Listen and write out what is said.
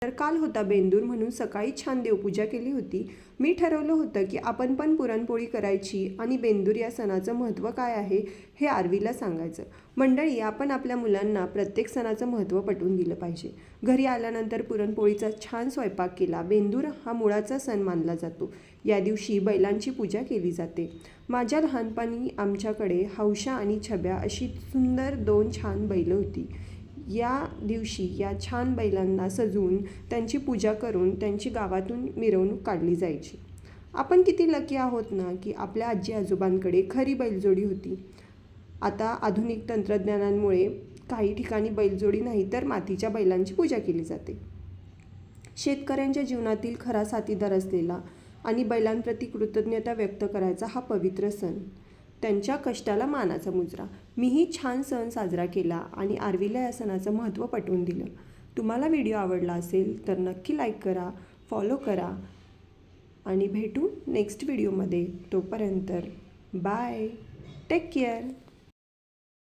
तर काल होता बेंदूर म्हणून सकाळी छान देवपूजा केली होती. मी ठरवलं होतं की आपण पण पुरणपोळी करायची आणि बेंदूर या सणाचं महत्त्व काय आहे हे आरवीला सांगायचं. मंडळी, आपण आपल्या मुलांना प्रत्येक सणाचं महत्त्व पटवून दिलं पाहिजे. घरी आल्यानंतर पुरणपोळीचा छान स्वयंपाक केला. बेंदूर हा मुळाचा सण मानला जातो. या दिवशी बैलांची पूजा केली जाते. माझ्या लहानपणी आमच्याकडे हौशा आणि छब्या अशी सुंदर 2 छान बैलं होती. या दिवशी या छान बैलांना सजवून त्यांची पूजा करून त्यांची गावातून मिरवणूक काढली जायची. आपण किती लकी आहोत ना की आपल्या आजी आजोबांकडे खरी बैलजोडी होती. आता आधुनिक तंत्रज्ञानामुळे काही ठिकाणी बैलजोडी नाही तर मातीच्या बैलांची पूजा केली जाते. शेतकऱ्यांच्या जीवनातील खरा साथीदार असलेला आणि बैलांप्रती कृतज्ञता व्यक्त करायचा हा पवित्र सण. त्यांच्या कष्टाला मानाचा मुजरा. मीही छान सण साजरा केला आणि आरवीला या सणाचं महत्त्व पटवून दिलं. तुम्हाला व्हिडिओ आवडला असेल तर नक्की लाईक करा, फॉलो करा आणि भेटू नेक्स्ट व्हिडिओमध्ये. तोपर्यंत बाय, टेक केअर.